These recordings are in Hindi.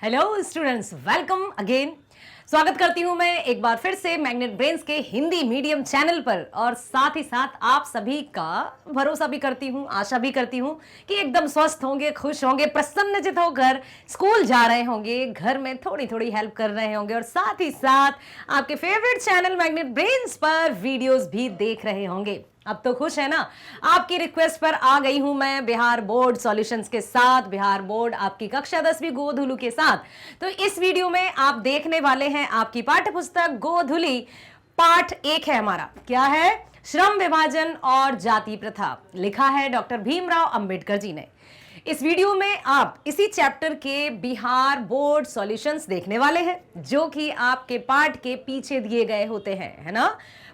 Hello students, welcome again. स्वागत करती हूं मैं एक बार फिर से मैग्नेट ब्रेन्स के हिंदी मीडियम चैनल पर, और साथ ही साथ आप सभी का भरोसा भी करती हूं, आशा भी करती हूं कि एकदम स्वस्थ होंगे, खुश होंगे, प्रसन्नचित होकर स्कूल जा रहे होंगे, घर में थोड़ी थोड़ी हेल्प कर रहे होंगे और साथ ही साथ आपके फेवरेट चैनल मैग्नेट ब्रेन्स पर वीडियोस भी देख रहे होंगे। अब तो खुश है ना? आपकी रिक्वेस्ट पर आ गई हूं मैं बिहार बोर्ड सॉल्यूशंस के साथ, बिहार बोर्ड आपकी कक्षा 10वीं गोधुलू के साथ। तो इस वीडियो में आप देखने वाले हैं आपकी पाठ्य पुस्तक गोधुली, पाठ 1 है हमारा। क्या है? श्रम विभाजन और जाति प्रथा। लिखा है डॉक्टर भीमराव अंबेडकर जी ने। इस वीडियो में आप इसी चैप्टर के बिहार बोर्ड सॉल्यूशंस देखने वाले हैं, जो कि आपके पाठ के पीछे दिए गए होते हैं, है ना?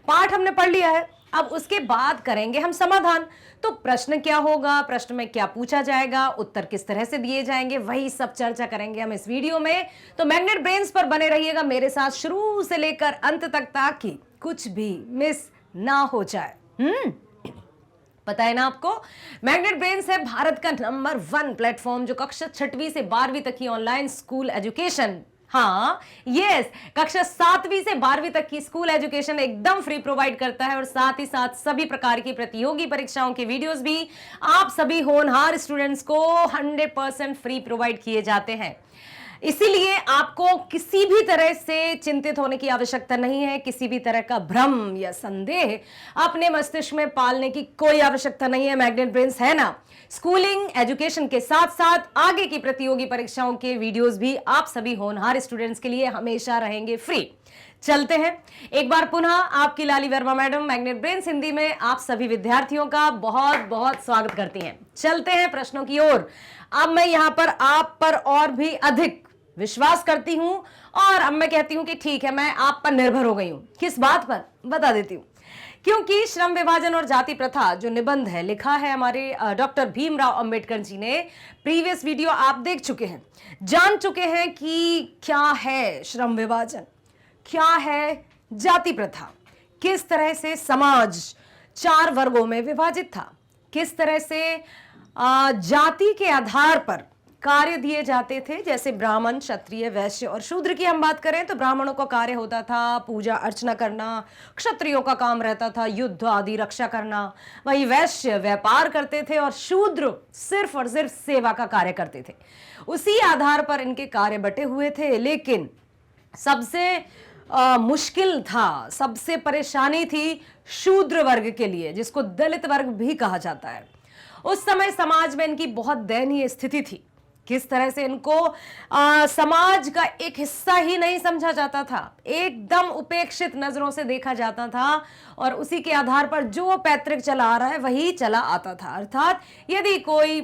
पाठ हमने पढ़ लिया है, अब उसके बाद करेंगे हम समाधान। तो प्रश्न क्या होगा, प्रश्न में क्या पूछा जाएगा, उत्तर किस तरह से दिए जाएंगे, वही सब चर्चा करेंगे हम इस वीडियो में। तो मैग्नेट ब्रेन्स पर बने रहिएगा मेरे साथ शुरू से लेकर अंत तक, ताकि कुछ भी मिस ना हो जाए। पता है ना आपको, मैग्नेट ब्रेन्स है भारत का नंबर 1 प्लेटफॉर्म जो कक्षा 6वीं से 12वीं तक की ऑनलाइन स्कूल एजुकेशन, हाँ यस, कक्षा 7वीं से 12वीं तक की स्कूल एजुकेशन एकदम फ्री प्रोवाइड करता है। और साथ ही साथ सभी प्रकार की प्रतियोगी परीक्षाओं के वीडियोस भी आप सभी होनहार स्टूडेंट्स को 100% फ्री प्रोवाइड किए जाते हैं। इसीलिए आपको किसी भी तरह से चिंतित होने की आवश्यकता नहीं है, किसी भी तरह का भ्रम या संदेह अपने मस्तिष्क में पालने की कोई आवश्यकता नहीं है। मैग्नेट ब्रेन्स है ना, स्कूलिंग एजुकेशन के साथ साथ आगे की प्रतियोगी परीक्षाओं के वीडियोस भी आप सभी होनहार स्टूडेंट्स के लिए हमेशा रहेंगे फ्री। चलते हैं एक बार पुनः आपकी Lali Verma madam Magnet Brains Hindi में आप सभी विद्यार्थियों का बहुत बहुत स्वागत करती हैं। चलते हैं प्रश्नों की ओर। अब मैं यहां पर आप पर और भी अधिक विश्वास करती हूं, और अब मैं कहती हूं कि ठीक है, मैं आप पर निर्भर हो गई हूं। किस बात पर बता देती हूं, क्योंकि श्रम विभाजन और जाति प्रथा जो निबंध है, लिखा है हमारे डॉक्टर भीमराव अंबेडकर जी ने। प्रीवियस वीडियो आप देख चुके हैं, जान चुके हैं कि क्या है श्रम विभाजन, क्या है जाति प्रथा, किस तरह से समाज 4 वर्गों में विभाजित था, किस तरह से जाति के आधार पर कार्य दिए जाते थे। जैसे ब्राह्मण, क्षत्रिय, वैश्य और शूद्र की हम बात करें तो ब्राह्मणों का कार्य होता था पूजा अर्चना करना, क्षत्रियों का काम रहता था युद्ध आदि रक्षा करना, वही वैश्य व्यापार करते थे और शूद्र सिर्फ और सिर्फ सेवा का कार्य करते थे। उसी आधार पर इनके कार्य बटे हुए थे। लेकिन सबसे मुश्किल था, सबसे परेशानी थी शूद्र वर्ग के लिए, जिसको दलित वर्ग भी कहा जाता है। उस समय समाज में इनकी बहुत दयनीय स्थिति थी। किस तरह से इनको समाज का एक हिस्सा ही नहीं समझा जाता था, एकदम उपेक्षित नजरों से देखा जाता था, और उसी के आधार पर जो पैतृक चला आ रहा है वही चला आता था। अर्थात यदि कोई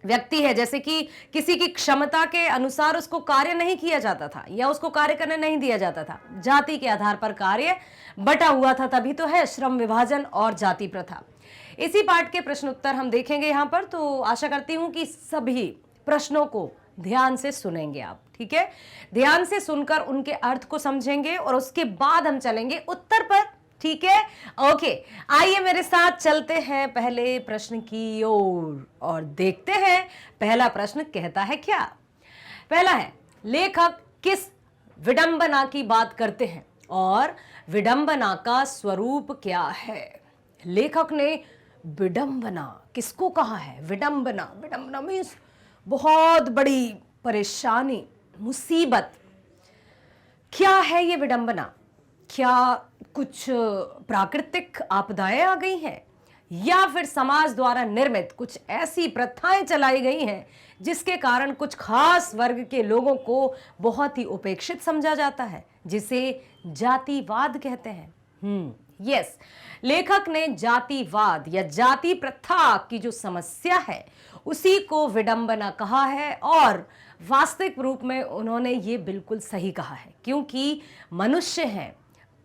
व्यक्ति है, जैसे कि किसी की क्षमता के अनुसार उसको कार्य नहीं किया जाता था या उसको कार्य करने नहीं दिया जाता था, जाति के आधार पर कार्य बटा हुआ था, तभी तो है श्रम विभाजन और जाति प्रथा। इसी पाठ के प्रश्न उत्तर हम देखेंगे यहां पर। तो आशा करती हूं कि सभी प्रश्नों को ध्यान से सुनेंगे आप, ठीक है? ध्यान से सुनकर उनके अर्थ को समझेंगे और उसके बाद हम चलेंगे उत्तर पर, ठीक है? ओके, आइए मेरे साथ चलते हैं पहले प्रश्न की ओर और देखते हैं पहला प्रश्न कहता है क्या। पहला है, लेखक किस विडंबना की बात करते हैं और विडंबना का स्वरूप क्या है? लेखक ने विडंबना किसको कहा है? विडंबना, विडंबना मीन्स बहुत बड़ी परेशानी, मुसीबत। क्या है ये विडंबना? क्या कुछ प्राकृतिक आपदाएं आ गई हैं, या फिर समाज द्वारा निर्मित कुछ ऐसी प्रथाएं चलाई गई हैं जिसके कारण कुछ खास वर्ग के लोगों को बहुत ही उपेक्षित समझा जाता है, जिसे जातिवाद कहते हैं। यस, लेखक ने जातिवाद या जाति प्रथा की जो समस्या है उसी को विडंबना कहा है, और वास्तविक रूप में उन्होंने ये बिल्कुल सही कहा है, क्योंकि मनुष्य हैं,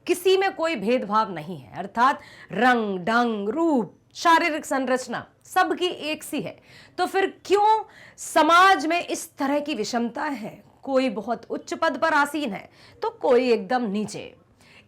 किसी में कोई भेदभाव नहीं है। अर्थात रंग ढंग रूप शारीरिक संरचना सबकी एक सी है। तो फिर क्यों समाज में इस तरह की विषमता है? कोई बहुत उच्च पद पर आसीन है तो कोई एकदम नीचे,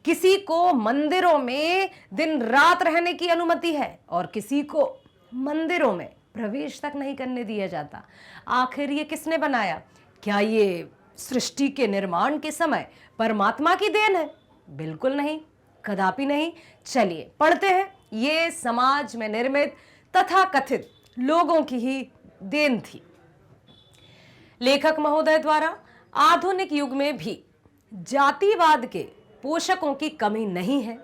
किसी को मंदिरों में दिन रात रहने की अनुमति है और किसी को मंदिरों में प्रवेश तक नहीं करने दिया जाता। आखिर ये किसने बनाया? क्या ये सृष्टि के निर्माण के समय परमात्मा की देन है? बिल्कुल नहीं, कदापि नहीं। चलिए पढ़ते हैं। ये समाज में निर्मित तथा कथित लोगों की ही देन थी। लेखक महोदय द्वारा आधुनिक युग में भी जातिवाद के पोषकों की कमी नहीं है।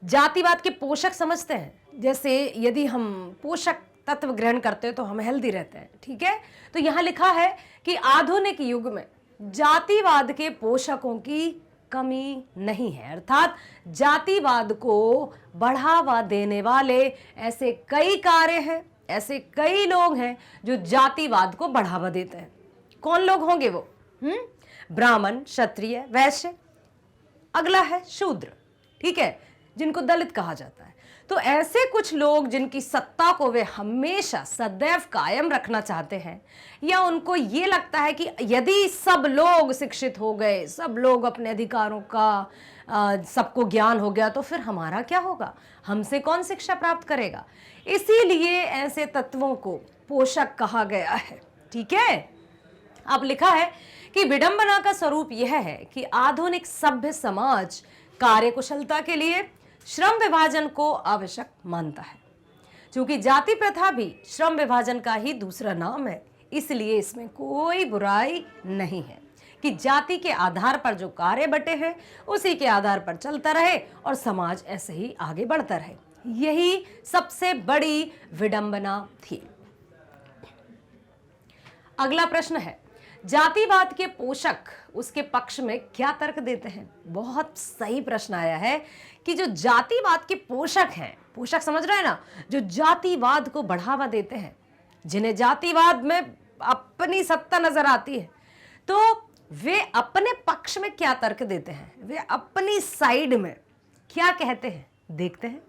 जातिवाद के पोषक समझते हैं, जैसे यदि हम पोषक तत्व ग्रहण करते हैं तो हम हेल्दी रहते हैं, ठीक है। तो यहां लिखा है कि आधुनिक युग में जातिवाद के पोषकों की कमी नहीं है, अर्थात जातिवाद को बढ़ावा देने वाले ऐसे कई कार्य हैं, ऐसे कई लोग हैं जो जातिवाद को बढ़ावा देते हैं। कौन लोग होंगे वो? ब्राह्मण, क्षत्रिय, वैश्य, अगला है शूद्र, ठीक है, जिनको दलित कहा जाता है। तो ऐसे कुछ लोग जिनकी सत्ता को वे हमेशा सदैव कायम रखना चाहते हैं, या उनको ये लगता है कि यदि सब लोग शिक्षित हो गए, सब लोग अपने अधिकारों का सबको ज्ञान हो गया, तो फिर हमारा क्या होगा, हमसे कौन शिक्षा प्राप्त करेगा। इसीलिए ऐसे तत्वों को पोषक कहा गया है, ठीक है। अब लिखा है कि विडंबना का स्वरूप यह है कि आधुनिक सभ्य समाज कार्यकुशलता के लिए श्रम विभाजन को आवश्यक मानता है। क्योंकि जाति प्रथा भी श्रम विभाजन का ही दूसरा नाम है, इसलिए इसमें कोई बुराई नहीं है कि जाति के आधार पर जो कार्य बटे हैं उसी के आधार पर चलता रहे और समाज ऐसे ही आगे बढ़ता रहे। यही सबसे बड़ी विडंबना थी। अगला प्रश्न है, जातिवाद के पोषक उसके पक्ष में क्या तर्क देते हैं? बहुत सही प्रश्न आया है कि जो जातिवाद के पोषक हैं, पोषक समझ रहे हैं ना, जो जातिवाद को बढ़ावा देते हैं, जिन्हें जातिवाद में अपनी सत्ता नजर आती है, तो वे अपने पक्ष में क्या तर्क देते हैं, वे अपनी साइड में क्या कहते हैं, देखते हैं।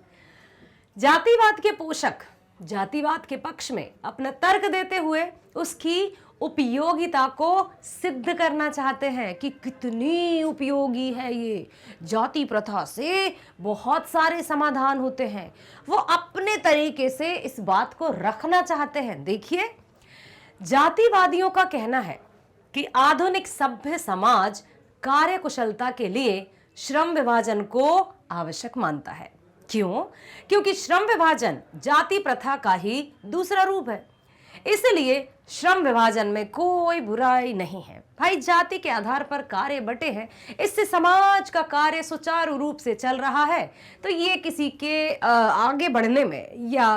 जातिवाद के पोषक जातिवाद के पक्ष में अपना तर्क देते हुए उसकी उपयोगिता को सिद्ध करना चाहते हैं कि कितनी उपयोगी है ये, जाति प्रथा से बहुत सारे समाधान होते हैं। वो अपने तरीके से इस बात को रखना चाहते हैं। देखिए, जातिवादियों का कहना है कि आधुनिक सभ्य समाज कार्यकुशलता के लिए श्रम विभाजन को आवश्यक मानता है। क्यों? क्योंकि श्रम विभाजन जाति प्रथा का ही दूसरा रूप है, इसलिए श्रम विभाजन में कोई बुराई नहीं है। भाई, जाति के आधार पर कार्य बटे हैं, इससे समाज का कार्य सुचारू रूप से चल रहा है, तो ये किसी के आगे बढ़ने में या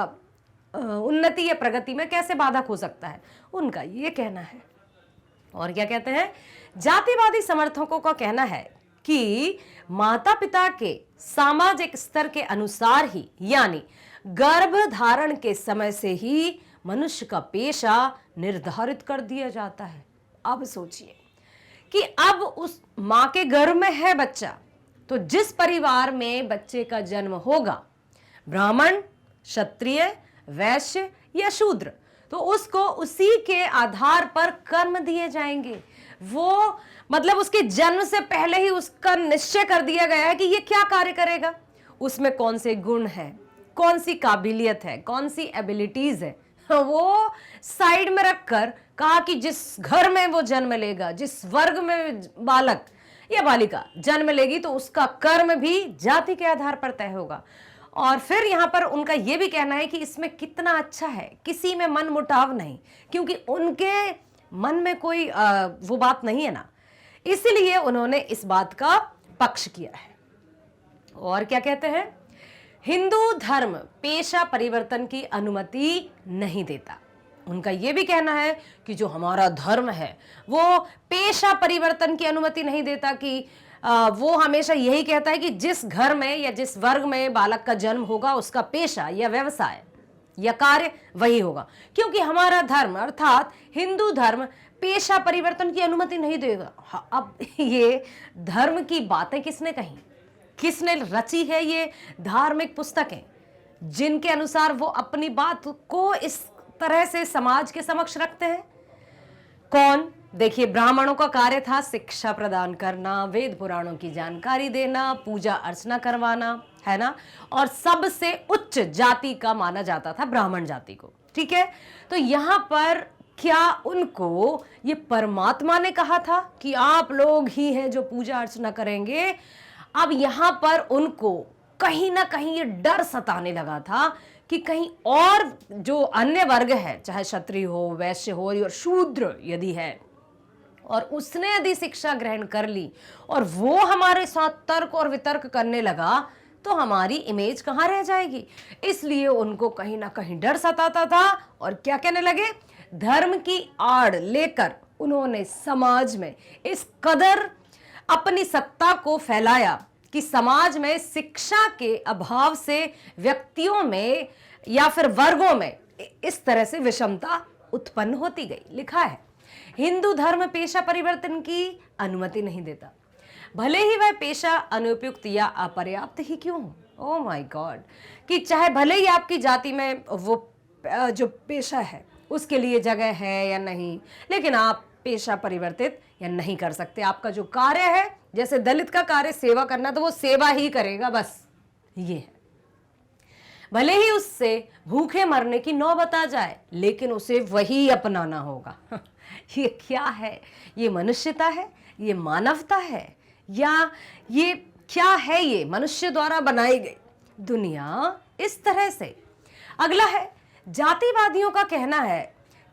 उन्नति या प्रगति में कैसे बाधक हो सकता है, उनका ये कहना है। और क्या कहते हैं? जातिवादी समर्थकों का कहना है कि माता पिता के सामाजिक स्तर के अनुसार ही, यानी गर्भ धारण के समय से ही मनुष्य का पेशा निर्धारित कर दिया जाता है। अब सोचिए कि अब उस मां के गर्भ में है बच्चा, तो जिस परिवार में बच्चे का जन्म होगा, ब्राह्मण, क्षत्रिय, वैश्य या शूद्र, तो उसको उसी के आधार पर कर्म दिए जाएंगे। वो मतलब उसके जन्म से पहले ही उसका निश्चय कर दिया गया है कि ये क्या कार्य करेगा, उसमें कौन से गुण है, कौन सी काबिलियत है, कौन सी एबिलिटीज है, वो साइड में रखकर कहा कि जिस घर में वो जन्म लेगा, जिस वर्ग में बालक या बालिका जन्म लेगी, तो उसका कर्म भी जाति के आधार पर तय होगा। और फिर यहां पर उनका यह भी कहना है कि इसमें कितना अच्छा है, किसी में मन मुटाव नहीं, क्योंकि उनके मन में कोई वो बात नहीं है ना, इसलिए उन्होंने इस बात का पक्ष किया है। और क्या कहते हैं? हिंदू धर्म पेशा परिवर्तन की अनुमति नहीं देता। उनका यह भी कहना है कि जो हमारा धर्म है वो पेशा परिवर्तन की अनुमति नहीं देता, कि वो हमेशा यही कहता है कि जिस घर में या जिस वर्ग में बालक का जन्म होगा उसका पेशा या व्यवसाय या कार्य वही होगा, क्योंकि हमारा धर्म अर्थात हिंदू धर्म पेशा परिवर्तन की अनुमति नहीं देगा। अब ये धर्म की बातें किसने कही, किसने रची है ये धार्मिक पुस्तकें, जिनके अनुसार वो अपनी बात को इस तरह से समाज के समक्ष रखते हैं? कौन? देखिए, ब्राह्मणों का कार्य था शिक्षा प्रदान करना, वेद पुराणों की जानकारी देना, पूजा अर्चना करवाना, है ना, और सबसे उच्च जाति का माना जाता था ब्राह्मण जाति को, ठीक है। तो यहां पर क्या उनको ये परमात्मा ने कहा था कि आप लोग ही हैं जो पूजा अर्चना करेंगे? अब यहां पर उनको कहीं ना कहीं ये डर सताने लगा था कि कहीं और जो अन्य वर्ग है, चाहे क्षत्रिय हो, वैश्य हो और शूद्र यदि है, और उसने यदि शिक्षा ग्रहण कर ली और वो हमारे साथ तर्क और वितर्क करने लगा, तो हमारी इमेज कहाँ रह जाएगी। इसलिए उनको कहीं ना कहीं डर सताता था और क्या कहने लगे, धर्म की आड़ लेकर उन्होंने समाज में इस कदर अपनी सत्ता को फैलाया कि समाज में शिक्षा के अभाव से व्यक्तियों में या फिर वर्गों में इस तरह से विषमता उत्पन्न होती गई। लिखा है, हिंदू धर्म पेशा परिवर्तन की अनुमति नहीं देता, भले ही वह पेशा अनुपयुक्त या अपर्याप्त ही क्यों हो। ओ माय गॉड, कि चाहे भले ही आपकी जाति में वो जो पेशा है उसके लिए जगह है या नहीं, लेकिन आप पेशा परिवर्तित या नहीं कर सकते। आपका जो कार्य है, जैसे दलित का कार्य सेवा करना, तो वो सेवा ही करेगा, बस ये है। भले ही उससे भूखे मरने की नौबत आ जाए, लेकिन उसे वही अपनाना होगा। ये क्या है? ये मनुष्यता है? ये मानवता है? या ये क्या है? ये मनुष्य द्वारा बनाई गई दुनिया इस तरह से। अगला है, जातिवादियों का कहना है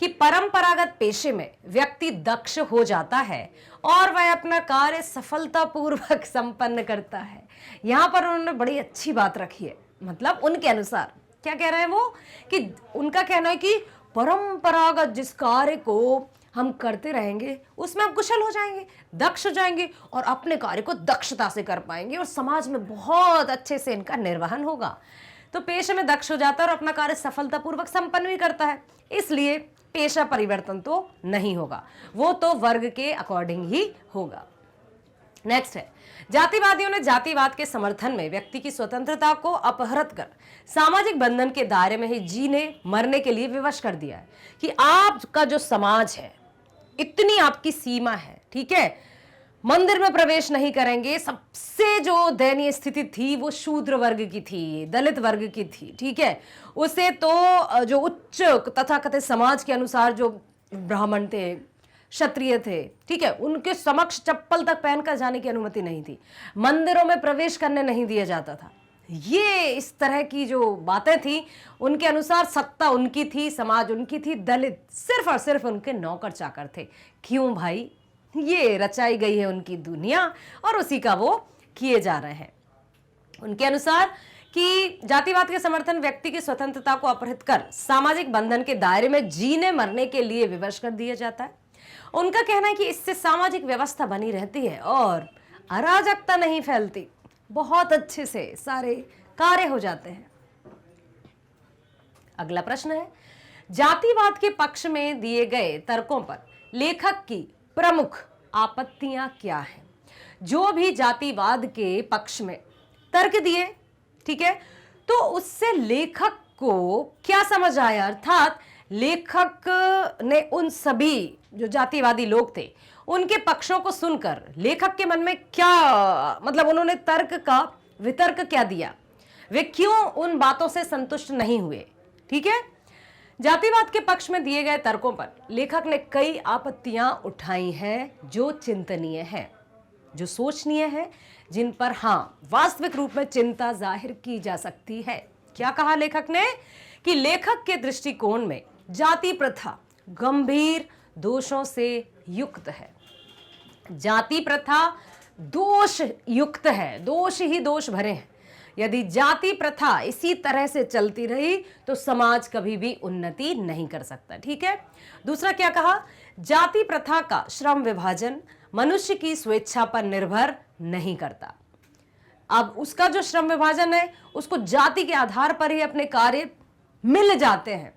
कि परंपरागत पेशे में व्यक्ति दक्ष हो जाता है और वह अपना कार्य सफलतापूर्वक संपन्न करता है। यहां पर उन्होंने बड़ी अच्छी बात रखी है। मतलब उनके अनुसार क्या कह रहे हैं वो, कि उनका कहना है कि परंपरागत जिस कार्य को हम करते रहेंगे उसमें हम कुशल हो जाएंगे, दक्ष हो जाएंगे और अपने कार्य को दक्षता से कर पाएंगे और समाज में बहुत अच्छे से इनका निर्वहन होगा। तो पेशे में दक्ष हो जाता है और अपना कार्य सफलतापूर्वक संपन्न भी करता है, इसलिए पेशा परिवर्तन तो नहीं होगा, वो तो वर्ग के अकॉर्डिंग ही होगा। नेक्स्ट है, जातिवादियों ने जातिवाद के समर्थन में व्यक्ति की स्वतंत्रता को अपहृत कर सामाजिक बंधन के दायरे में ही जीने मरने के लिए विवश कर दिया है कि आपका जो समाज है, इतनी आपकी सीमा है, ठीक है, मंदिर में प्रवेश नहीं करेंगे। सबसे जो दयनीय स्थिति थी वो शूद्र वर्ग की थी, दलित वर्ग की थी, ठीक है। उसे तो जो उच्च तथाकथित समाज के अनुसार जो ब्राह्मण थे, क्षत्रिय थे, ठीक है, उनके समक्ष चप्पल तक पहनकर जाने की अनुमति नहीं थी, मंदिरों में प्रवेश करने नहीं दिया जाता था। ये इस तरह की जो बातें थी, उनके अनुसार सत्ता उनकी थी, समाज उनकी थी, दलित सिर्फ और सिर्फ उनके नौकर चाकर थे। क्यों भाई? ये रचाई गई है उनकी दुनिया और उसी का वो किए जा रहे हैं। उनके अनुसार कि जातिवाद के समर्थन व्यक्ति की स्वतंत्रता को अपहृत कर सामाजिक बंधन के दायरे में जीने मरने के लिए विवश कर दिया जाता है। उनका कहना है कि इससे सामाजिक व्यवस्था बनी रहती है और अराजकता नहीं फैलती, बहुत अच्छे से सारे कार्य हो जाते हैं। अगला प्रश्न है, जातिवाद के पक्ष में दिए गए तर्कों पर लेखक की प्रमुख आपत्तियां क्या हैं? जो भी जातिवाद के पक्ष में तर्क दिए, ठीक है, तो उससे लेखक को क्या समझ आया? अर्थात लेखक ने उन सभी जो जातिवादी लोग थे उनके पक्षों को सुनकर लेखक के मन में क्या, मतलब उन्होंने तर्क का वितर्क क्या दिया, वे क्यों उन बातों से संतुष्ट नहीं हुए, ठीक है। जातिवाद के पक्ष में दिए गए तर्कों पर लेखक ने कई आपत्तियां उठाई हैं जो चिंतनीय है, जो सोचनीय है, जिन पर वास्तविक रूप में चिंता जाहिर की जा सकती है। क्या कहा लेखक ने? कि लेखक के दृष्टिकोण में जाति प्रथा गंभीर दोषों से युक्त है। जाति प्रथा दोष युक्त है, दोष ही दोष भरे हैं। यदि जाति प्रथा इसी तरह से चलती रही तो समाज कभी भी उन्नति नहीं कर सकता, ठीक है। दूसरा क्या कहा? जाति प्रथा का श्रम विभाजन मनुष्य की स्वेच्छा पर निर्भर नहीं करता। अब उसका जो श्रम विभाजन है उसको जाति के आधार पर ही अपने कार्य मिल जाते हैं।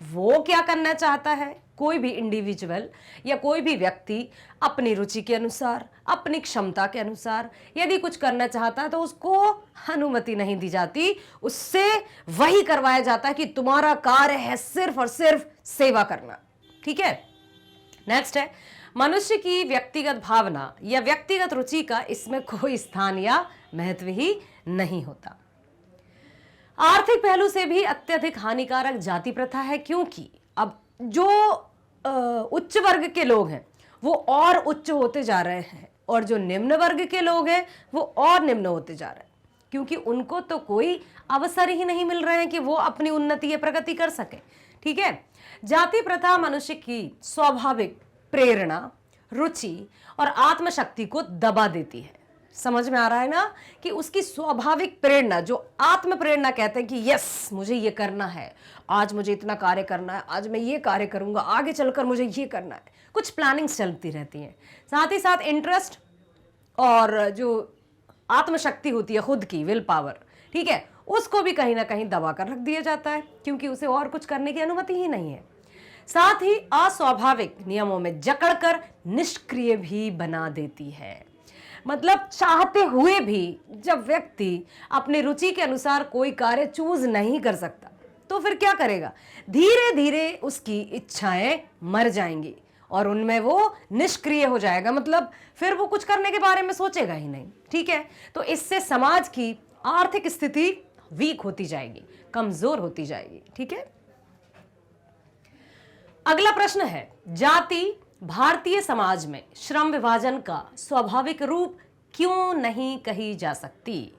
वो क्या करना चाहता है? कोई भी इंडिविजुअल या कोई भी व्यक्ति अपनी रुचि के अनुसार, अपनी क्षमता के अनुसार यदि कुछ करना चाहता है तो उसको अनुमति नहीं दी जाती, उससे वही करवाया जाता है कि तुम्हारा कार्य है सिर्फ और सिर्फ सेवा करना, ठीक है। नेक्स्ट है, मनुष्य की व्यक्तिगत भावना या व्यक्तिगत रुचि का इसमें कोई स्थान या महत्व ही नहीं होता। आर्थिक पहलू से भी अत्यधिक हानिकारक जाति प्रथा है, क्योंकि अब जो उच्च वर्ग के लोग हैं वो और उच्च होते जा रहे हैं, और जो निम्न वर्ग के लोग हैं वो और निम्न होते जा रहे हैं, क्योंकि उनको तो कोई अवसर ही नहीं मिल रहे हैं कि वो अपनी उन्नति या प्रगति कर सके। ठीक है, जाति प्रथा मनुष्य की स्वाभाविक प्रेरणा, रुचि और आत्मशक्ति को दबा देती है। समझ में आ रहा है ना कि उसकी स्वाभाविक प्रेरणा, जो आत्म प्रेरणा कहते हैं कि यस मुझे ये करना है, आज मुझे इतना कार्य करना है, आज मैं ये कार्य करूंगा, आगे चलकर मुझे ये करना है, कुछ प्लानिंग्स चलती रहती हैं। साथ ही साथ इंटरेस्ट और जो आत्मशक्ति होती है खुद की विल पावर, ठीक है, उसको भी कहीं ना कहीं दबा कर रख दिया जाता है, क्योंकि उसे और कुछ करने की अनुमति ही नहीं है। साथ ही अस्वाभाविक नियमों में जकड़कर निष्क्रिय भी बना देती है। मतलब चाहते हुए भी जब व्यक्ति अपनी रुचि के अनुसार कोई कार्य चूज नहीं कर सकता तो फिर क्या करेगा, धीरे धीरे उसकी इच्छाएं मर जाएंगी और उनमें वो निष्क्रिय हो जाएगा, मतलब फिर वो कुछ करने के बारे में सोचेगा ही नहीं। ठीक है, तो इससे समाज की आर्थिक स्थिति वीक होती जाएगी, कमजोर होती जाएगी। ठीक है, अगला प्रश्न है, जाति भारतीय समाज में श्रम विभाजन का स्वाभाविक रूप क्यों नहीं कही जा सकती?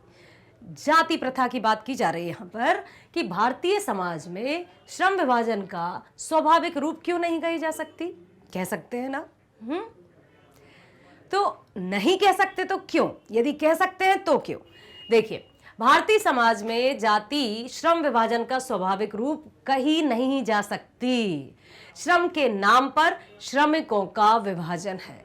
जाति प्रथा की बात की जा रही है यहां पर कि भारतीय समाज में श्रम विभाजन का स्वाभाविक रूप क्यों नहीं कही जा सकती? कह सकते हैं ना? तो नहीं कह सकते तो क्यों? यदि कह सकते हैं तो क्यों? देखिए, भारतीय समाज में जाति श्रम विभाजन का स्वाभाविक रूप कही नहीं जा सकती। श्रम के नाम पर श्रमिकों का विभाजन है।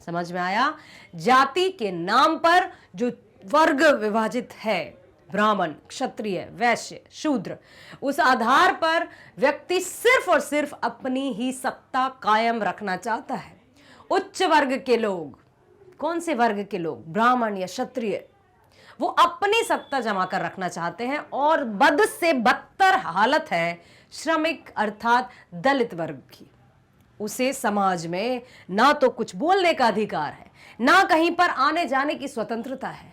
समझ में आया? जाति के नाम पर जो वर्ग विभाजित है, ब्राह्मण, क्षत्रिय, वैश्य, शूद्र, उस आधार पर व्यक्ति सिर्फ और सिर्फ अपनी ही सत्ता कायम रखना चाहता है। उच्च वर्ग के लोग, कौन से वर्ग के लोग? ब्राह्मण या क्षत्रिय, वो अपनी सत्ता जमा कर रखना चाहते हैं। और बद से बदतर हालत है श्रमिक अर्थात दलित वर्ग की। उसे समाज में ना तो कुछ बोलने का अधिकार है, ना कहीं पर आने जाने की स्वतंत्रता है।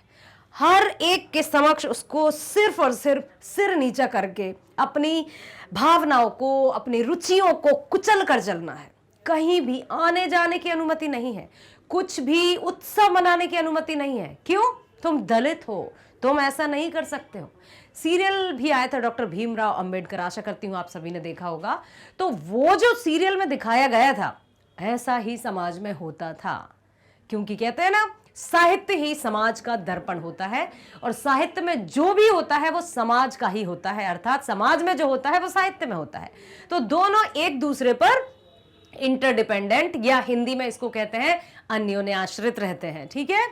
हर एक के समक्ष उसको सिर्फ और सिर्फ सिर नीचा करके अपनी भावनाओं को, अपनी रुचियों को कुचल कर चलना है। कहीं भी आने जाने की अनुमति नहीं है, कुछ भी उत्सव मनाने की अनुमति नहीं है। क्यों? तुम दलित हो, तुम ऐसा नहीं कर सकते हो। सीरियल भी आया था डॉक्टर भीमराव अंबेडकर, आशा करती हूं आप सभी ने देखा होगा। तो वो जो सीरियल में दिखाया गया था, ऐसा ही समाज में होता था। क्योंकि कहते हैं ना, साहित्य ही समाज का दर्पण होता है, और साहित्य में जो भी होता है वो समाज का ही होता है, अर्थात समाज में जो होता है वो साहित्य में होता है। तो दोनों एक दूसरे पर इंटरडिपेंडेंट, या हिंदी में इसको कहते हैं अन्योन्याश्रित रहते हैं। ठीक है,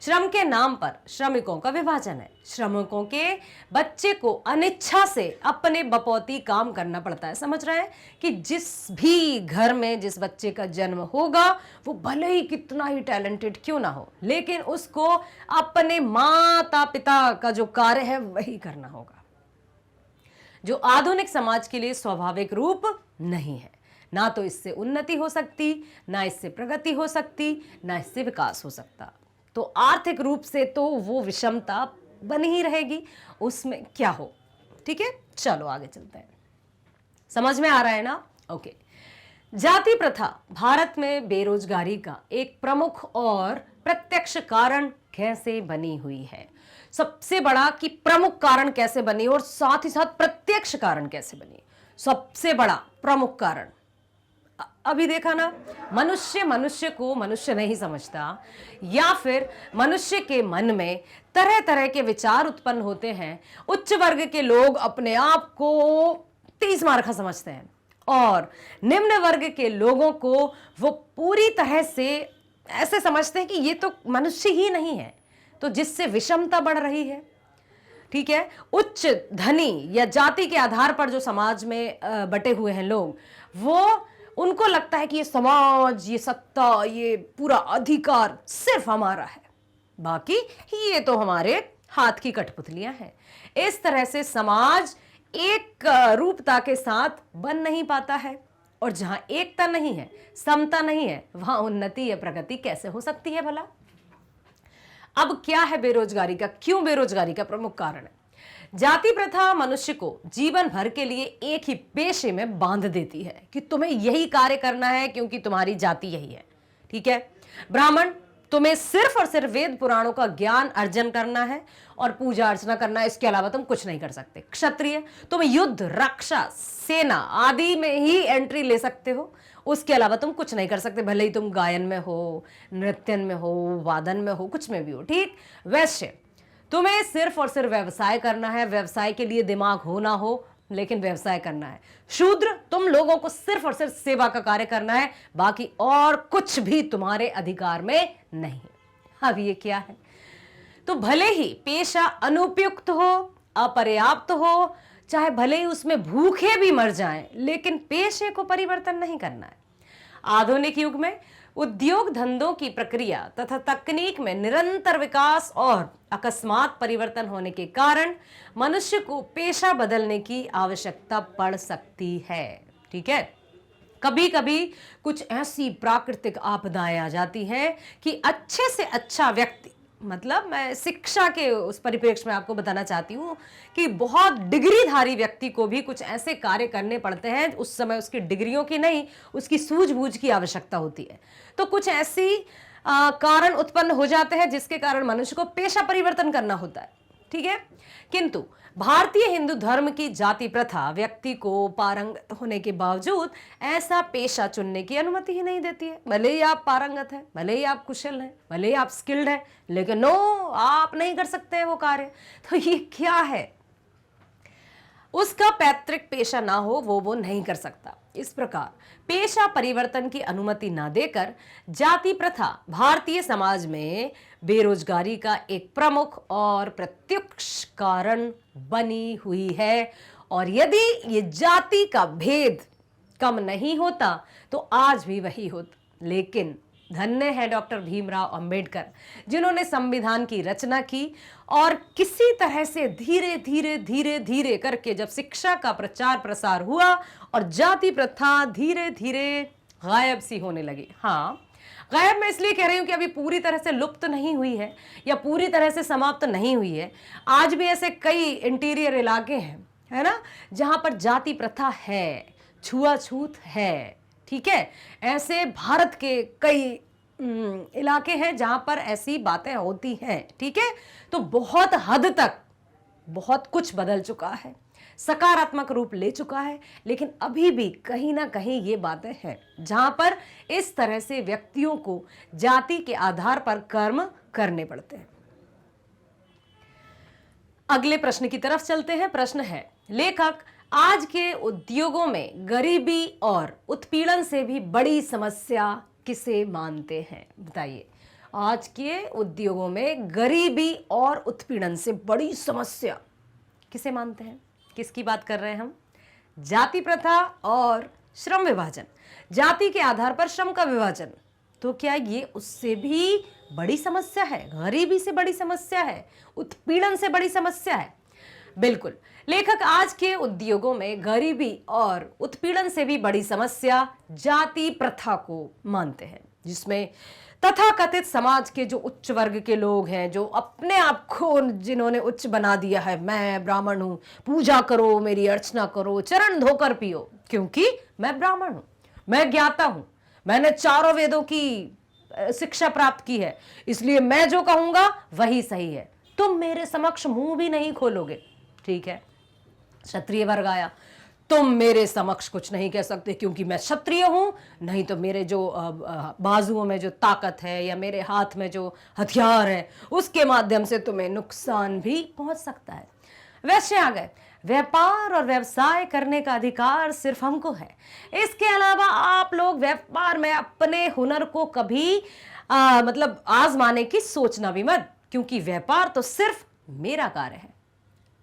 श्रम के नाम पर श्रमिकों का विभाजन है। श्रमिकों के बच्चे को अनिच्छा से अपने बपौती काम करना पड़ता है। समझ रहे हैं कि जिस भी घर में जिस बच्चे का जन्म होगा, वो भले ही कितना ही टैलेंटेड क्यों ना हो, लेकिन उसको अपने माता पिता का जो कार्य है वही करना होगा, जो आधुनिक समाज के लिए स्वाभाविक रूप नहीं है। ना तो इससे उन्नति हो सकती, ना इससे प्रगति हो सकती, ना इससे विकास हो सकता। तो आर्थिक रूप से तो वो विषमता बनी ही रहेगी, उसमें क्या हो। ठीक है, चलो आगे चलते हैं। समझ में आ रहा है ना? ओके। जाति प्रथा भारत में बेरोजगारी का एक प्रमुख और प्रत्यक्ष कारण कैसे बनी हुई है? सबसे बड़ा कि प्रमुख कारण कैसे बनी, और साथ ही साथ प्रत्यक्ष कारण कैसे बनी। सबसे बड़ा प्रमुख कारण, अभी देखा ना, मनुष्य को मनुष्य नहीं समझता, या फिर मनुष्य के मन में तरह तरह के विचार उत्पन्न होते हैं। उच्च वर्ग के लोग अपने आप को 30 मार्का समझते हैं, और निम्न वर्ग के लोगों को वो पूरी तरह से ऐसे समझते हैं कि ये तो मनुष्य ही नहीं है, तो जिससे विषमता बढ़ रही है। ठीक है, उच्च धनी या जाति के आधार पर जो समाज में बटे हुए हैं लोग, वो उनको लगता है कि ये समाज, ये सत्ता, ये पूरा अधिकार सिर्फ हमारा है, बाकी ये तो हमारे हाथ की कठपुतलियां हैं। इस तरह से समाज एक रूपता के साथ बन नहीं पाता है, और जहां एकता नहीं है, समता नहीं है, वहां उन्नति या प्रगति कैसे हो सकती है भला? अब क्या है बेरोजगारी का, क्यों बेरोजगारी का प्रमुख कारण है? जाति प्रथा मनुष्य को जीवन भर के लिए एक ही पेशे में बांध देती है कि तुम्हें यही कार्य करना है क्योंकि तुम्हारी जाति यही है। ठीक है। ब्राह्मण, तुम्हें सिर्फ और सिर्फ वेद पुराणों का ज्ञान अर्जन करना है और पूजा अर्चना करना है, इसके अलावा तुम कुछ नहीं कर सकते। क्षत्रिय, तुम युद्ध, रक्षा, सेना आदि में ही एंट्री ले सकते हो, उसके अलावा तुम कुछ नहीं कर सकते, भले ही तुम गायन में हो, नृत्यन में हो, वादन में हो, कुछ में भी हो। ठीक। वैश्य, तुम्हें सिर्फ और सिर्फ व्यवसाय करना है, व्यवसाय के लिए दिमाग हो ना हो लेकिन व्यवसाय करना है। शूद्र, तुम लोगों को सिर्फ और सिर्फ सेवा का कार्य करना है, बाकी और कुछ भी तुम्हारे अधिकार में नहीं। अब ये क्या है? तो भले ही पेशा अनुपयुक्त हो, अपर्याप्त हो, चाहे भले ही उसमें भूखे भी मर जाएं, लेकिन पेशे को परिवर्तन नहीं करना है। आधुनिक युग में उद्योग धंधों की प्रक्रिया तथा तकनीक में निरंतर विकास और अकस्मात परिवर्तन होने के कारण मनुष्य को पेशा बदलने की आवश्यकता पड़ सकती है। ठीक है। कभी कभी कुछ ऐसी प्राकृतिक आपदाएं आ जाती हैं कि अच्छे से अच्छा व्यक्ति, मतलब मैं शिक्षा के उस परिप्रेक्ष्य में आपको बताना चाहती हूँ कि बहुत डिग्रीधारी व्यक्ति को भी कुछ ऐसे कार्य करने पड़ते हैं, उस समय उसकी डिग्रियों की नहीं, उसकी सूझबूझ की आवश्यकता होती है। तो कुछ ऐसी कारण उत्पन्न हो जाते हैं जिसके कारण मनुष्य को पेशा परिवर्तन करना होता है। ठीक है। किंतु भारतीय हिंदू धर्म की जाति प्रथा व्यक्ति को पारंगत होने के बावजूद ऐसा पेशा चुनने की अनुमति ही नहीं देती है। भले ही आप पारंगत हैं, भले ही आप कुशल हैं, भले ही आप स्किल्ड हैं, लेकिन नो, आप नहीं कर सकते हैं वो कार्य। तो ये क्या है? उसका पैतृक पेशा ना हो वो नहीं कर सकता। इस प्रकार पेशा परिवर्तन की अनुमति ना देकर जाति प्रथा भारतीय समाज में बेरोजगारी का एक प्रमुख और प्रत्यक्ष कारण बनी हुई है। और यदि ये जाति का भेद कम नहीं होता तो आज भी वही होता। लेकिन धन्य है डॉक्टर भीमराव अंबेडकर, जिन्होंने संविधान की रचना की और किसी तरह से धीरे धीरे धीरे धीरे करके जब शिक्षा का प्रचार प्रसार हुआ और जाति प्रथा धीरे धीरे गायब सी होने लगी। हाँ, गायब मैं इसलिए कह रही हूं कि अभी पूरी तरह से लुप्त नहीं हुई है या पूरी तरह से समाप्त नहीं हुई है। आज भी ऐसे कई इंटीरियर इलाके हैं, है ना, जहां पर जाति प्रथा है, छुआछूत है। ठीक है। ऐसे भारत के कई इलाके हैं जहां पर ऐसी बातें होती हैं। ठीक है। तो बहुत हद तक बहुत कुछ बदल चुका है, सकारात्मक रूप ले चुका है, लेकिन अभी भी कहीं ना कहीं ये बातें हैं जहां पर इस तरह से व्यक्तियों को जाति के आधार पर कर्म करने पड़ते हैं। अगले प्रश्न की तरफ चलते हैं। प्रश्न है, लेखक आज के उद्योगों में गरीबी और उत्पीड़न से भी बड़ी समस्या किसे मानते हैं? बताइए। आज के उद्योगों में गरीबी और उत्पीड़न से बड़ी समस्या किसे मानते हैं? किसकी बात कर रहे हैं हम? जाति प्रथा और श्रम विभाजन, जाति के आधार पर श्रम का विभाजन। तो क्या ये उससे भी बड़ी समस्या है? गरीबी से बड़ी समस्या है? उत्पीड़न से बड़ी समस्या है? बिल्कुल। लेखक आज के उद्योगों में गरीबी और उत्पीड़न से भी बड़ी समस्या जाति प्रथा को मानते हैं, जिसमें तथाकथित समाज के जो उच्च वर्ग के लोग हैं, जो अपने आप को जिन्होंने उच्च बना दिया है, मैं ब्राह्मण हूं, पूजा करो, मेरी अर्चना करो, चरण धोकर पियो, क्योंकि मैं ब्राह्मण हूं, मैं ज्ञाता हूं, मैंने चारों वेदों की शिक्षा प्राप्त की है, इसलिए मैं जो कहूंगा वही सही है, तुम मेरे समक्ष मुंह भी नहीं खोलोगे। ठीक है। क्षत्रिय वर्ग आया, तुम मेरे समक्ष कुछ नहीं कह सकते क्योंकि मैं क्षत्रिय हूं, नहीं तो मेरे जो बाजुओं में जो ताकत है या मेरे हाथ में जो हथियार है उसके माध्यम से तुम्हें नुकसान भी पहुंच सकता है। वैश्य आ गए, व्यापार और व्यवसाय करने का अधिकार सिर्फ हमको है, इसके अलावा आप लोग व्यापार में अपने हुनर को कभी मतलब आजमाने की सोचना भी मत, क्योंकि व्यापार तो सिर्फ मेरा कार्य है।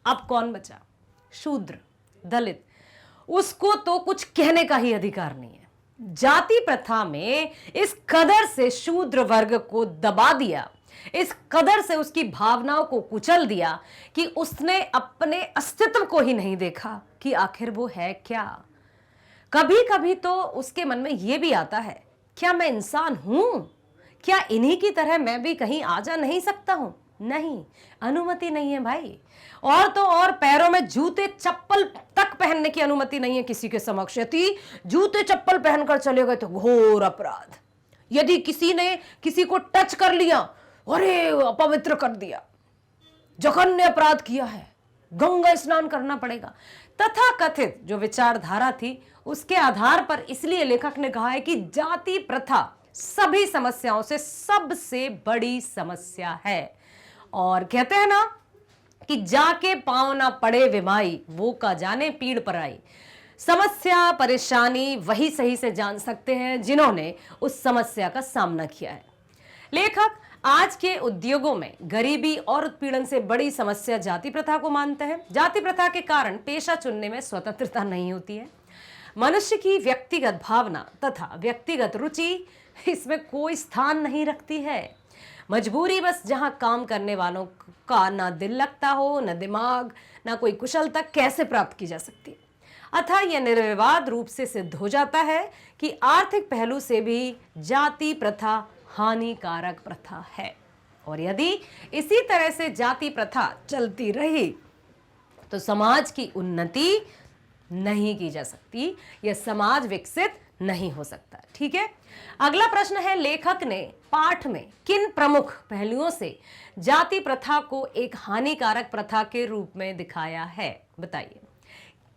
अब कौन बचा? शूद्र, दलित, उसको तो कुछ कहने का ही अधिकार नहीं है। जाति प्रथा में इस कदर से शूद्र वर्ग को दबा दिया, इस कदर से उसकी भावनाओं को कुचल दिया कि उसने अपने अस्तित्व को ही नहीं देखा कि आखिर वो है क्या। कभी कभी तो उसके मन में यह भी आता है, क्या मैं इंसान हूं? क्या इन्हीं की तरह मैं भी कहीं आ जा नहीं सकता हूं? नहीं, अनुमति नहीं है भाई। और तो और पैरों में जूते चप्पल तक पहनने की अनुमति नहीं है किसी के समक्ष। यदि जूते चप्पल पहनकर चले गए तो घोर अपराध। यदि किसी ने किसी को टच कर लिया, अरे अपवित्र कर दिया, जघन्य अपराध किया है, गंगा स्नान करना पड़ेगा। तथा कथित जो विचारधारा थी उसके आधार पर इसलिए लेखक ने कहा है कि जाति प्रथा सभी समस्याओं से सबसे बड़ी समस्या है। और कहते हैं ना कि जाके पांव ना पड़े विमाई, वो का जाने पीड़ पर आई। समस्या परेशानी वही सही से जान सकते हैं जिन्होंने उस समस्या का सामना किया है। लेखक आज के उद्योगों में गरीबी और उत्पीड़न से बड़ी समस्या जाति प्रथा को मानते हैं। जाति प्रथा के कारण पेशा चुनने में स्वतंत्रता नहीं होती है। मनुष्य की व्यक्तिगत भावना तथा व्यक्तिगत रुचि इसमें कोई स्थान नहीं रखती है। मजबूरी बस जहां काम करने वालों का ना दिल लगता हो, ना दिमाग, ना कोई कुशलता कैसे प्राप्त की जा सकती है। अतः यह निर्विवाद रूप से सिद्ध हो जाता है कि आर्थिक पहलू से भी जाति प्रथा हानिकारक प्रथा है। और यदि इसी तरह से जाति प्रथा चलती रही तो समाज की उन्नति नहीं की जा सकती, यह समाज विकसित नहीं हो सकता। ठीक है, अगला प्रश्न है, लेखक ने पाठ में किन प्रमुख पहलुओं से जाति प्रथा को एक हानिकारक प्रथा के रूप में दिखाया है? बताइए,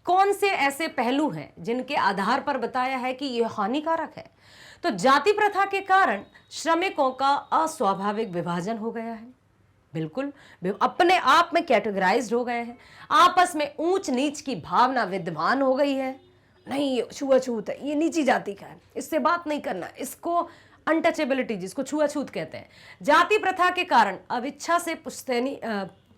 कौन से ऐसे पहलू हैं जिनके आधार पर बताया है कि यह हानिकारक है? तो जाति प्रथा के कारण श्रमिकों का अस्वाभाविक विभाजन हो गया है, बिल्कुल अपने आप में कैटेगराइज्ड हो गए हैं, आपस में ऊंच नीच की भावना विद्यमान हो गई है। नहीं, ये छुआछूत है, ये नीची जाति का है, इससे बात नहीं करना, इसको अनटचेबिलिटी जिसको छुआछूत कहते हैं। जाति प्रथा के कारण अविच्छा से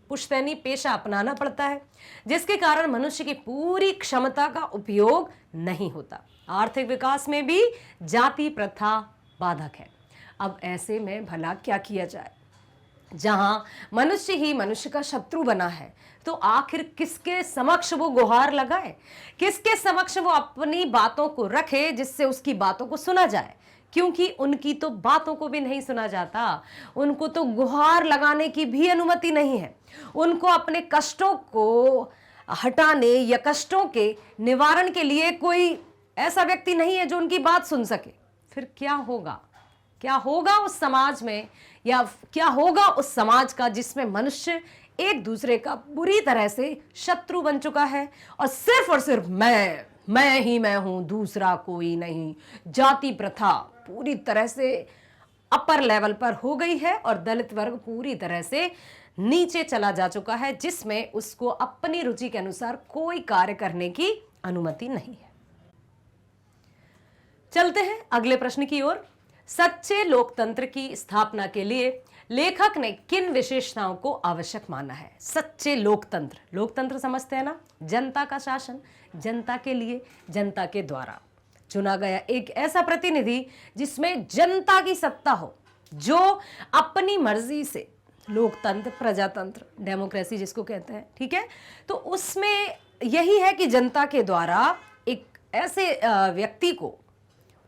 पुश्तैनी पेशा अपनाना पड़ता है, जिसके कारण मनुष्य की पूरी क्षमता का उपयोग नहीं होता। आर्थिक विकास में भी जाति प्रथा बाधक है। अब ऐसे में भला क्या किया जाए? जहां मनुष्य ही मनुष्य का शत्रु बना है तो आखिर किसके समक्ष वो गुहार लगाए, किसके समक्ष वो अपनी बातों को रखे जिससे उसकी बातों को सुना जाए? क्योंकि उनकी तो बातों को भी नहीं सुना जाता, उनको तो गुहार लगाने की भी अनुमति नहीं है। उनको अपने कष्टों को हटाने या कष्टों के निवारण के लिए कोई ऐसा व्यक्ति नहीं है जो उनकी बात सुन सके। फिर क्या होगा? क्या होगा उस समाज में, या क्या होगा उस समाज का जिसमें मनुष्य एक दूसरे का बुरी तरह से शत्रु बन चुका है और सिर्फ मैं ही मैं हूं, दूसरा कोई नहीं। जाति प्रथा पूरी तरह से अपर लेवल पर हो गई है और दलित वर्ग पूरी तरह से नीचे चला जा चुका है, जिसमें उसको अपनी रुचि के अनुसार कोई कार्य करने की अनुमति नहीं है। चलते हैं अगले प्रश्न की ओर। सच्चे लोकतंत्र की स्थापना के लिए लेखक ने किन विशेषताओं को आवश्यक माना है? सच्चे लोकतंत्र, लोकतंत्र समझते हैं ना, जनता का शासन, जनता के लिए, जनता के द्वारा चुना गया एक ऐसा प्रतिनिधि जिसमें जनता की सत्ता हो, जो अपनी मर्जी से, लोकतंत्र, प्रजातंत्र, डेमोक्रेसी जिसको कहते हैं, ठीक है, तो उसमें यही है कि जनता के द्वारा एक ऐसे व्यक्ति को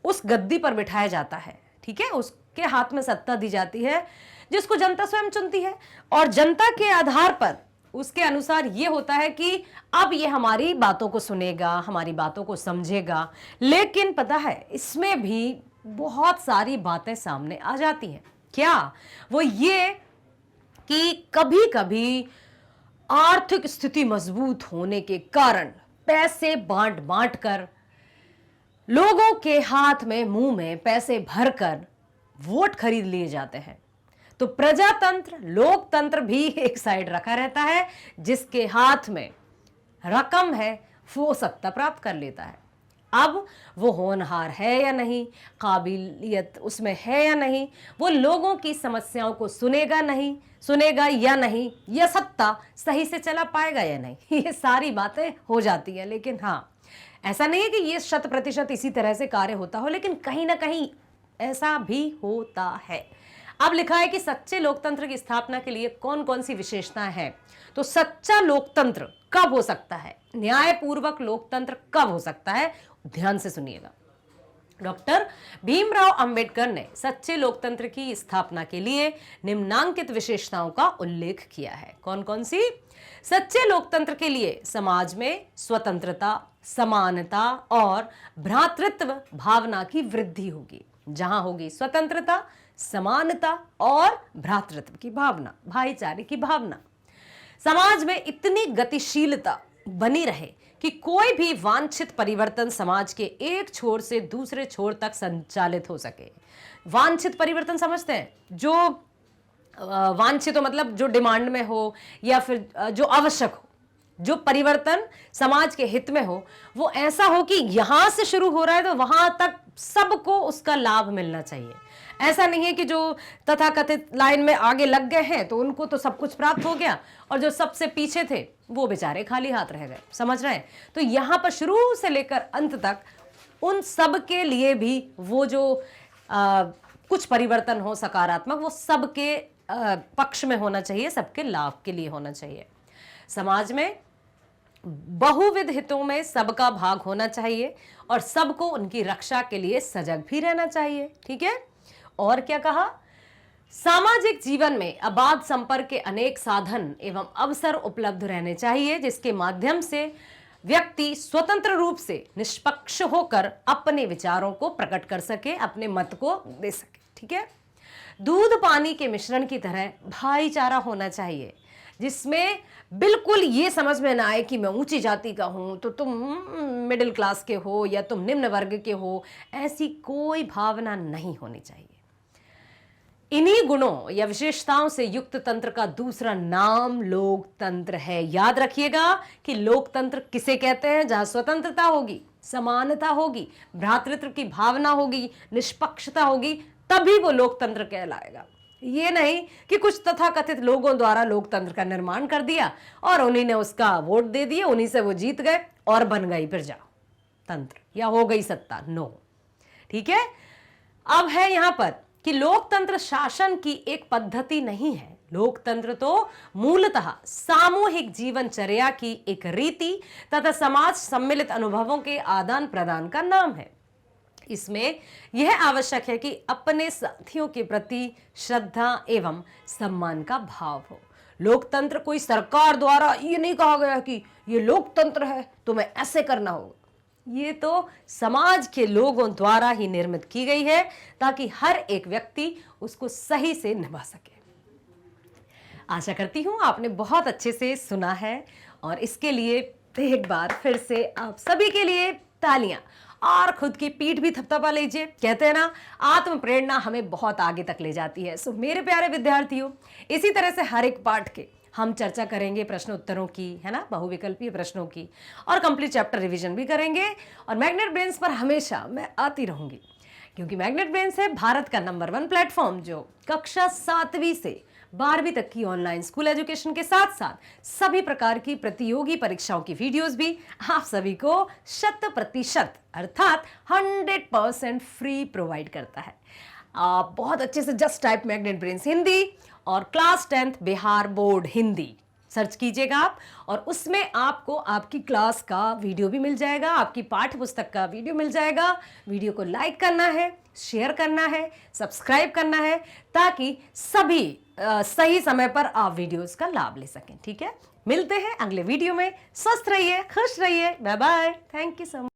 उस गद्दी पर बिठाया जाता है, ठीक है, उसके हाथ में सत्ता दी जाती है जिसको जनता स्वयं चुनती है, और जनता के आधार पर उसके अनुसार ये होता है कि अब ये हमारी बातों को सुनेगा, हमारी बातों को समझेगा। लेकिन पता है इसमें भी बहुत सारी बातें सामने आ जाती हैं। क्या? वो ये कि कभी कभी आर्थिक स्थिति मजबूत होने के कारण पैसे बांट बांट कर, लोगों के हाथ में मुंह में पैसे भरकर वोट खरीद लिए जाते हैं। तो प्रजातंत्र, लोकतंत्र भी एक साइड रखा रहता है, जिसके हाथ में रकम है वो सत्ता प्राप्त कर लेता है। अब वो होनहार है या नहीं, काबिलियत उसमें है या नहीं, वो लोगों की समस्याओं को सुनेगा या नहीं, यह सत्ता सही से चला पाएगा या नहीं, ये सारी बातें हो जाती हैं। लेकिन हाँ, ऐसा नहीं है कि ये 100% इसी तरह से कार्य होता हो, लेकिन कहीं ना कहीं ऐसा भी होता है। अब लिखा है कि सच्चे लोकतंत्र की स्थापना के लिए कौन कौन सी विशेषताएं हैं। तो सच्चा लोकतंत्र कब हो सकता है, न्यायपूर्वक लोकतंत्र कब हो सकता है, ध्यान से सुनिएगा। डॉक्टर भीमराव अंबेडकर ने सच्चे लोकतंत्र की स्थापना के लिए निम्नांकित विशेषताओं का उल्लेख किया है। कौन कौन सी? सच्चे लोकतंत्र के लिए समाज में स्वतंत्रता, समानता और भ्रातृत्व भावना की वृद्धि होगी। जहां होगी स्वतंत्रता, समानता और भ्रातृत्व की भावना, भाईचारे की भावना, समाज में इतनी गतिशीलता बनी रहे कि कोई भी वांछित परिवर्तन समाज के एक छोर से दूसरे छोर तक संचालित हो सके। वांछित परिवर्तन समझते हैं? जो वांछित तो मतलब जो डिमांड में हो या फिर जो आवश्यक हो, जो परिवर्तन समाज के हित में हो, वो ऐसा हो कि यहां से शुरू हो रहा है तो वहां तक सबको उसका लाभ मिलना चाहिए। ऐसा नहीं है कि जो तथाकथित लाइन में आगे लग गए हैं तो उनको तो सब कुछ प्राप्त हो गया और जो सबसे पीछे थे वो बेचारे खाली हाथ रह गए। समझ रहे हैं? तो यहां पर शुरू से लेकर अंत तक उन सब के लिए भी वो जो कुछ परिवर्तन हो सकारात्मक, वो सबके पक्ष में होना चाहिए, सबके लाभ के लिए होना चाहिए। समाज में बहुविध हितों में सबका भाग होना चाहिए और सबको उनकी रक्षा के लिए सजग भी रहना चाहिए। ठीक है? और क्या कहा? सामाजिक जीवन में अबाध संपर्क के अनेक साधन एवं अवसर उपलब्ध रहने चाहिए, जिसके माध्यम से व्यक्ति स्वतंत्र रूप से निष्पक्ष होकर अपने विचारों को प्रकट कर सके, अपने मत को दे सके। ठीक है? दूध पानी के मिश्रण की तरह भाईचारा होना चाहिए, जिसमें बिल्कुल ये समझ में ना आए कि मैं ऊंची जाति का हूं तो तुम मिडिल क्लास के हो या तुम निम्न वर्ग के हो। ऐसी कोई भावना नहीं होनी चाहिए। इन्हीं गुणों या विशेषताओं से युक्त तंत्र का दूसरा नाम लोकतंत्र है। याद रखिएगा कि लोकतंत्र किसे कहते हैं? जहां स्वतंत्रता होगी, समानता होगी, भ्रातृत्व की भावना होगी, निष्पक्षता होगी, तभी वो लोकतंत्र कहलाएगा। ये नहीं कि कुछ तथाकथित लोगों द्वारा लोकतंत्र का निर्माण कर दिया और उन्हीं ने उसका वोट दे दिया, उन्हीं से वो जीत गए और बन गई प्रजा तंत्र या हो गई सत्ता। नो। ठीक है? अब है यहां पर कि लोकतंत्र शासन की एक पद्धति नहीं है। लोकतंत्र तो मूलतः सामूहिक जीवनचर्या की एक रीति तथा समाज सम्मिलित अनुभवों के आदान प्रदान का नाम है। इसमें यह आवश्यक है कि अपने साथियों के प्रति श्रद्धा एवं सम्मान का भाव हो। लोकतंत्र कोई सरकार द्वारा ये नहीं कहा गया कि ये लोकतंत्र है तुम्हें ऐसे करना होगा। ये तो समाज के लोगों द्वारा ही निर्मित की गई है ताकि हर एक व्यक्ति उसको सही से निभा सके। आशा करती हूं आपने बहुत अच्छे से सुना है और इसके लिए एक बार फिर से आप सभी के लिए तालियां और खुद की पीठ भी थपथपा लीजिए। कहते हैं ना, आत्म प्रेरणा हमें बहुत आगे तक ले जाती है। सो मेरे प्यारे विद्यार्थियों, इसी तरह से हर एक पाठ के हम चर्चा करेंगे, प्रश्न उत्तरों की, है ना, बहुविकल्पीय प्रश्नों की, और कंप्लीट चैप्टर रिवीजन भी करेंगे। और मैग्नेट ब्रेन्स पर हमेशा मैं आती रहूंगी, क्योंकि मैग्नेट ब्रेन्स है भारत का नंबर 1 प्लेटफॉर्म जो कक्षा 7वीं से 12वीं तक की ऑनलाइन स्कूल एजुकेशन के साथ साथ सभी प्रकार की प्रतियोगी परीक्षाओं की वीडियोस भी आप सभी को 100% अर्थात 100% फ्री प्रोवाइड करता है। आप बहुत अच्छे से just type Magnet Brains Hindi और class 10th Bihar board Hindi search कीजिएगा आप, और उसमें आपको आपकी क्लास का वीडियो भी मिल जाएगा, आपकी पाठ्य पुस्तक का वीडियो मिल जाएगा। वीडियो को लाइक करना है, शेयर करना है, सब्सक्राइब करना है, ताकि सभी सही समय पर आप वीडियोस का लाभ ले सकें। ठीक है? मिलते हैं अगले वीडियो में। स्वस्थ रहिए, खुश रहिए। Bye bye. Thank you so much.